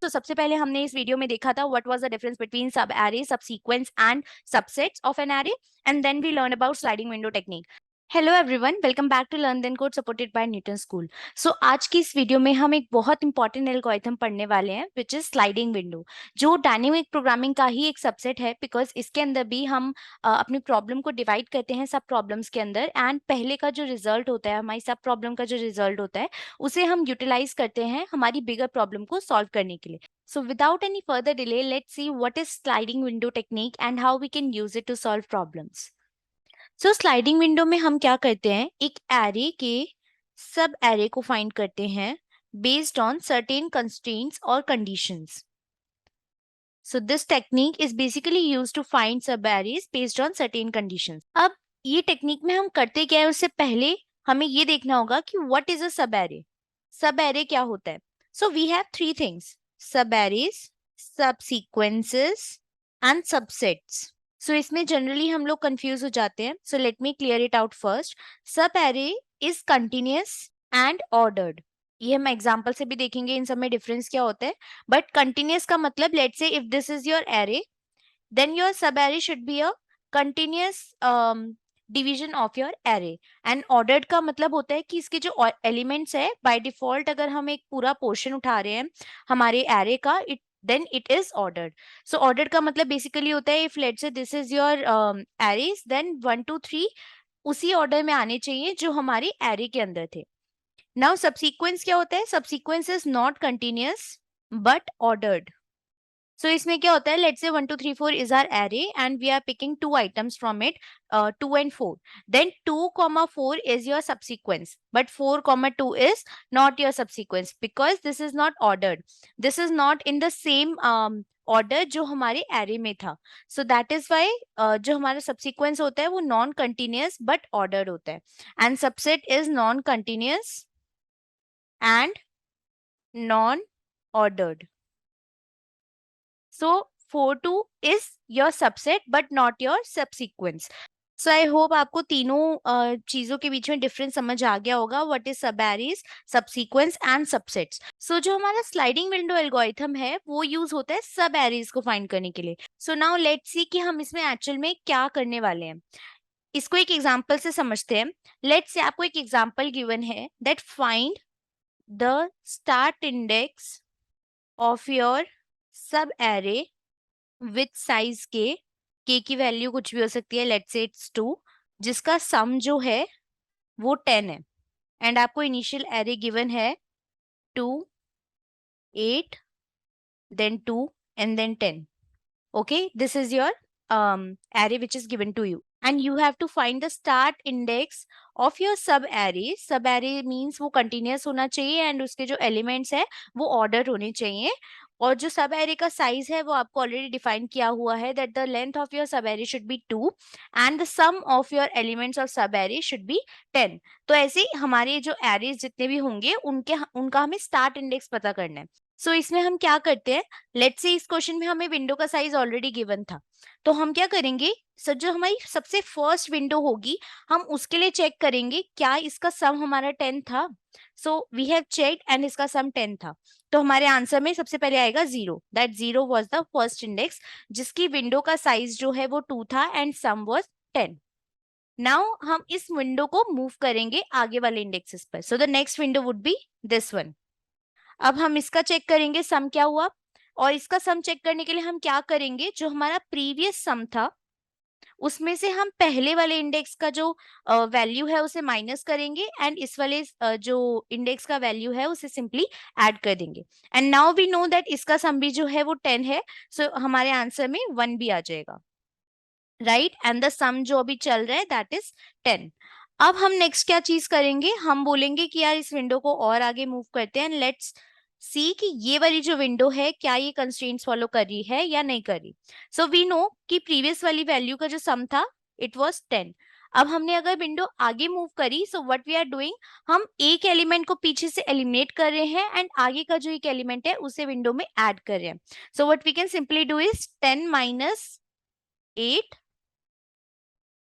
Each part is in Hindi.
तो सबसे पहले हमने इस वीडियो में देखा था what was the difference between subarray, subsequence and subsets of an array, and then we learn about sliding window technique. Hello everyone, welcome back to learn then code supported by Newton School. So आज की इस वीडियो में हम एक बहुत इंपॉर्टेंट एल्गोरिथम पढ़ने वाले हैं विच इज स्लाइडिंग विंडो, जो डायनेमिक प्रोग्रामिंग का ही एक सबसेट है, बिकॉज इसके अंदर भी हम अपनी प्रॉब्लम को डिवाइड करते हैं सब प्रॉब्लम्स के अंदर, एंड पहले का जो रिजल्ट होता है, हमारी सब प्रॉब्लम का जो रिजल्ट होता है, उसे हम यूटिलाइज करते हैं हमारी बिगर प्रॉब्लम को सॉल्व करने के लिए। So without any further delay, let's see what is sliding window technique and how we can use it to solve problems. So sliding window में हम क्या करते हैं, एक एरे के सब एरे को फाइंड करते हैं बेस्ड ऑन सर्टेन कंस्ट्रेंट्स और conditions. So this technique is basically used to find sub arrays based on certain conditions. अब ये टेक्निक में हम करते क्या है, उससे पहले हमें ये देखना होगा कि what is a sub array. सब एरे क्या होता है? So we have three things: सब arrays, subsequences and subsets. So इसमें जनरली हम लोग कंफ्यूज हो जाते हैं. So let me clear it out first. सब array is continuous and ordered. ये हम एग्जाम्पल से भी देखेंगे इन सब में डिफरेंस क्या होता है. बट कंटिन्यूस का मतलब, let's say if this is your array, then your subarray should be a continuous division of your array. And ordered का मतलब होता है कि इसके जो एलिमेंट्स है, बाय डिफॉल्ट अगर हम एक पूरा पोर्शन उठा रहे हैं हमारे एरे का, then it is ordered. So ordered का मतलब बेसिकली होता है, if let's say this is your arrays, then 1 2 3 उसी ऑर्डर में आने चाहिए जो हमारे एरे के अंदर थे. नाउ सबसीक्वेंस क्या होता है? Subsequence is not continuous but ordered. So इसमें क्या होता है, let's say 1 2 3 4 is are array and we are picking two items from it, 2 and 4. Then 2, 4 is your subsequence, but 4, 2 is not your subsequence because this is not ordered. This is not in the same order जो हमारे एरे में था. सो दैट इज वाई जो हमारा सबसीक्वेंस होता है वो नॉन कंटिन्यूअस बट ऑर्डर्ड होता है, and subset is non continuous and non-ordered. So 4 2 is your subset but not your subsequence. So I hope आपको तीनों चीजों के बीच में डिफरेंस समझ आ गया होगा. व्हाट इज सब एरेज, सबसीक्वेंस एंड सबसेट्स. सो जो हमारा स्लाइडिंग विंडो एल्गोरिथम है वो यूज होता है सब एरेज को फाइंड करने के लिए. सो नाउ लेट्स सी कि हम इसमें एक्चुअल में क्या करने वाले हैं. इसको एक एग्जांपल से समझते हैं. लेट्स से आपको एक एग्जांपल गिवन है that find the start index of your sub array with size k की वैल्यू कुछ भी हो सकती है, लेट्स से इट्स 2, जिसका सम जो है वो 10 है, एंड आपको इनिशियल एरे गिवन है 2 8 then 2 and then 10. Okay, this is your array which is given to you, and you have to find the start index of your sub array. Sub array means वो continuous होना चाहिए and उसके जो elements है वो ordered होने चाहिए. और जो सब एरे का साइज है वो आपको ऑलरेडी डिफाइन किया हुआ है, that the length of your subarray should be 2 and the sum of your elements of subarray should be 10. तो ऐसे ही हमारे जो एरेज जितने भी होंगे उनका हमें स्टार्ट इंडेक्स पता करना है. सो इसमें हम क्या करते हैं, लेट्स से इस क्वेश्चन में हमें विंडो का साइज ऑलरेडी गिवन था, तो हम क्या करेंगे, सर जो हमारी सबसे फर्स्ट विंडो होगी हम उसके लिए चेक करेंगे क्या इसका सम हमारा 10 था. So we have checked and इसका सम 10 था, तो हमारे आंसर में सबसे पहले आएगा 0. That 0 was the first index जिसकी विंडो का साइज जो है वो 2 था एंड सम वाज 10. नाउ हम इस विंडो को मूव करेंगे आगे वाले इंडेक्सेस पर. So the next window would be this one. अब हम इसका चेक करेंगे सम क्या हुआ, और इसका सम चेक करने के लिए हम क्या करेंगे, जो हमारा प्रीवियस सम था उसमें से हम पहले वाले इंडेक्स का जो वैल्यू है उसे माइनस करेंगे एंड इस वाले जो इंडेक्स का वैल्यू है उसे सिंपली ऐड कर देंगे. And now we know that इसका सम भी जो है वो 10 है, सो हमारे आंसर में 1 भी आ जाएगा, राइट. एंड द सम जो अभी चल रहा है दैट इज 10. अब हम नेक्स्ट क्या चीज करेंगे, हम बोलेंगे कि यार इस विंडो को और आगे मूव करते हैं, लेट्स सी कि ये वाली जो विंडो है क्या ये कंस्ट्रेंट्स फॉलो कर रही है या नहीं कर रही. सो वी नो कि प्रीवियस वाली वैल्यू का जो सम था इट वाज 10. अब हमने अगर विंडो आगे मूव करी, so what we are doing, हम एक एलिमेंट को पीछे से एलिमिनेट कर रहे हैं एंड आगे का जो एक एलिमेंट है उसे विंडो में ऐड कर रहे हैं. So what we can simply do is 10 minus 8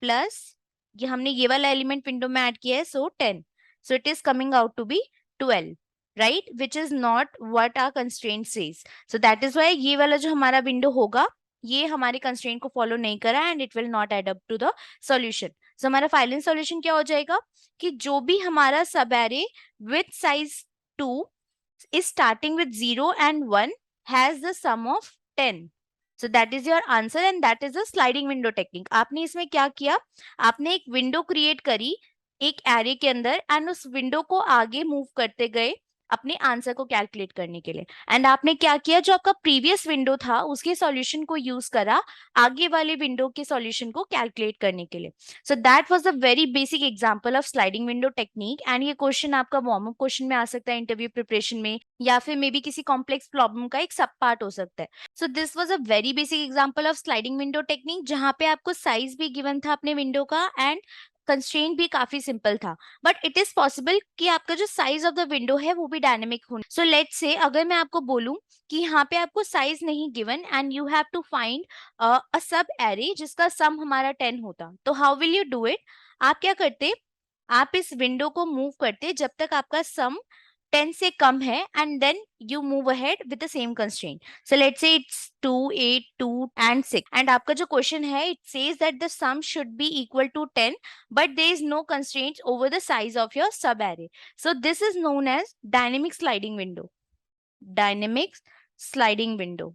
plus ये हमने ये वाला एलिमेंट विंडो में ऐड किया है, so 10. So it is coming out to be 12, right, which is not what our constraint says. So that is why ये वाला जो हमारा window होगा, ये हमारे constraint को follow नहीं करा and it will not add up to the solution. So हमारा final solution क्या हो जाएगा कि जो भी हमारा sub array with size 2 is starting with 0 and 1 has the sum of 10. So that is your answer and that is the sliding window technique. आपने इसमें क्या किया, आपने एक विंडो क्रिएट करी एक एरे के अंदर एंड उस विंडो को आगे मूव करते गए अपने आंसर को कैलकुलेट करने के लिए. एंड आपने क्या किया, जो आपका प्रीवियस विंडो था उसके सॉल्यूशन को यूज करा आगे वाले विंडो के सॉल्यूशन को कैलकुलेट करने के लिए. So that was a very basic example of sliding window technique. And ये क्वेश्चन आपका वार्म अप क्वेश्चन में आ सकता है इंटरव्यू प्रिपरेशन में, या फिर मे बी किसी कॉम्प्लेक्स प्रॉब्लम का एक सब पार्ट हो सकता है. So this was a very basic example of sliding window technique, जहां पे आपको साइज भी गिवन था अपने विंडो का एंड कंस्ट्रेंट भी काफी सिंपल था. बट इट इज पॉसिबल कि आपका जो साइज ऑफ द विंडो है वो भी डायनेमिक हो. सो लेट्स से अगर मैं आपको बोलूं कि यहाँ पे आपको साइज नहीं given and you have to find a sub array जिसका सम हमारा 10 होता, तो how will you do it. आप क्या करते, आप इस विंडो को मूव करते जब तक आपका सम 10 से कम है and then you move ahead with the same constraint. So let's say it's 2 8 2 and 6 and आपका जो क्वेश्चन है it says that the sum should be equal to 10 but there is no constraints over the size of your sub array. So this is known as dynamic sliding window. Dynamic sliding window.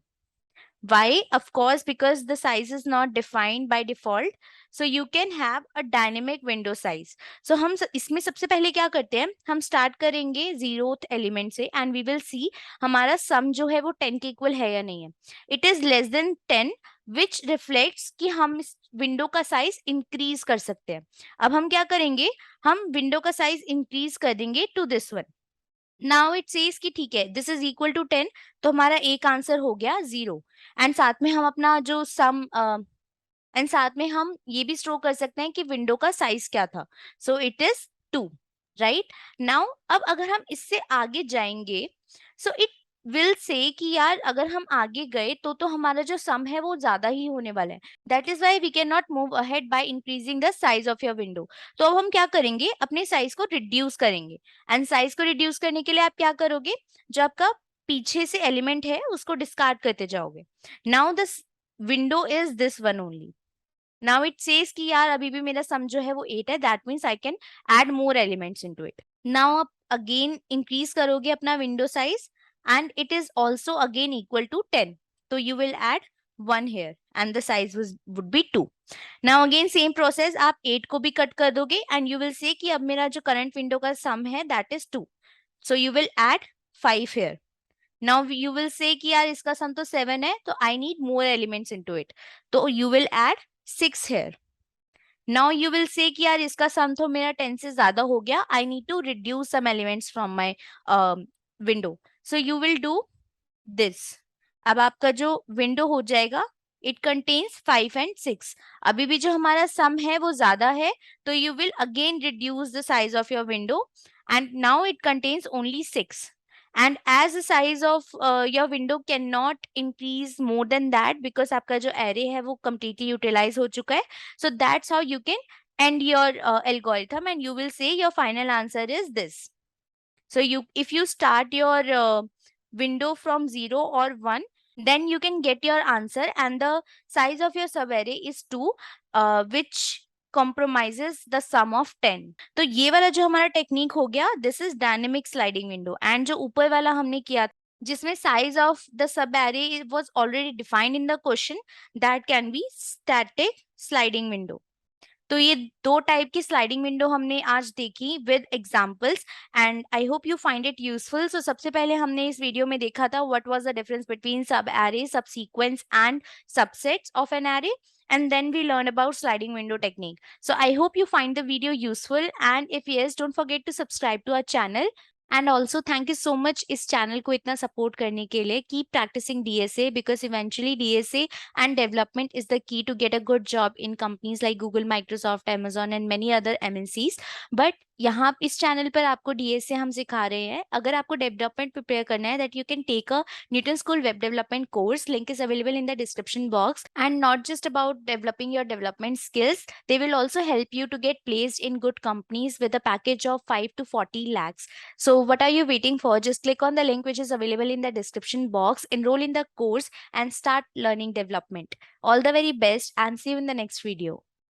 Why? Of course, because the size is not defined by default. So you can have a dynamic window size. So हम इसमें सबसे पहले क्या करते हैं, हम स्टार्ट करेंगे 0th एलिमेंट से एंड वी विल सी हमारा सम जो है वो 10 के इक्वल है या नहीं है. It is less than 10 which reflects कि हम इस विंडो का साइज इंक्रीज कर सकते हैं. अब हम क्या करेंगे, हम विंडो का साइज इंक्रीज कर देंगे to this one. Now it says कि ठीक है दिस इज इक्वल टू 10, तो हमारा एक आंसर हो गया 0. एंड साथ में हम अपना जो सम एंड साथ में हम ये भी स्टोर कर सकते हैं कि विंडो का साइज क्या था. सो इट इज 2, राइट. नाउ अब अगर हम इससे आगे जाएंगे सो इट विल से कि यार अगर हम आगे गए तो हमारा जो सम है वो ज्यादा ही होने वाला है. That is why we can not move ahead by increasing the size of your window. तो अब हम क्या करेंगे, अपने साइज को रिड्यूस करेंगे. एंड साइज को रिड्यूस करने के लिए आप क्या करोगे, जो आपका पीछे से एलिमेंट है उसको डिस्कार्ड करते जाओगे. Now this window is this one only. Now it says कि यार अभी भी मेरा सम जो है वो 8 है, that means I can add more elements into it. Now आप अगेन इंक्रीज करोगे अपना window size and it is also again equal to 10. So you will add 1 here and the size would be 2. Now again same process, आप 8 को भी कट कर दोगे and you will say कि अब मेरा जो current window का sum है that is 2. So you will add 5 here. Now you will say कि यार इसका sum तो 7 है, तो I need more elements into it. तो you will add 6 here. Now you will say कि यार इसका sum तो मेरा 10 से ज्यादा हो गया, I need to reduce some elements from my window. So you will do this. अब आपका जो विंडो हो जाएगा इट कंटेन्स 5 and 6. अभी भी जो हमारा सम है वो ज्यादा है, तो you will again reduce the size of your window and now it contains only 6. And as the size of your window cannot increase more than that because आपका जो array है वो completely utilize हो चुका है. So that's how you can end your algorithm and you will say your final answer is this. So if you start your window from 0 or 1, then you can get your answer and the size of your subarray is 2, which compromises the sum of 10. तो ये वाला जो हमारा टेक्निक हो गया, this is dynamic sliding window. And जो ऊपर वाला हमने किया जिसमें size of the subarray was already defined in the question, that can be static sliding window. तो ये दो टाइप की स्लाइडिंग विंडो हमने आज देखी with examples and I hope you find it useful. So सबसे पहले हमने इस वीडियो में देखा था what was the difference between subarray, subsequence and subsets of an array, and then we learn about sliding window technique. So I hope you find the video useful and if yes, don't forget to subscribe to our channel. And also thank you so much इस चैनल को इतना सपोर्ट करने के लिए. Keep practicing DSA because eventually DSA and development is the key to get a good job in companies like Google, Microsoft, Amazon and many other MNCs. But यहाँ इस चैनल पर आपको डीएसए हम सिखा रहे हैं. अगर आपको डेवलपमेंट प्रिपेयर करना है, that you can take a Newton school web development course. Link is available in the description box. And not just about developing your development skills, they will also help you to get placed in good companies with a package of 5 to 40 lakhs. So what are you waiting for? Just click on the link which is available in the description box, enroll in the course and start learning development. All the very best and see you in the next video.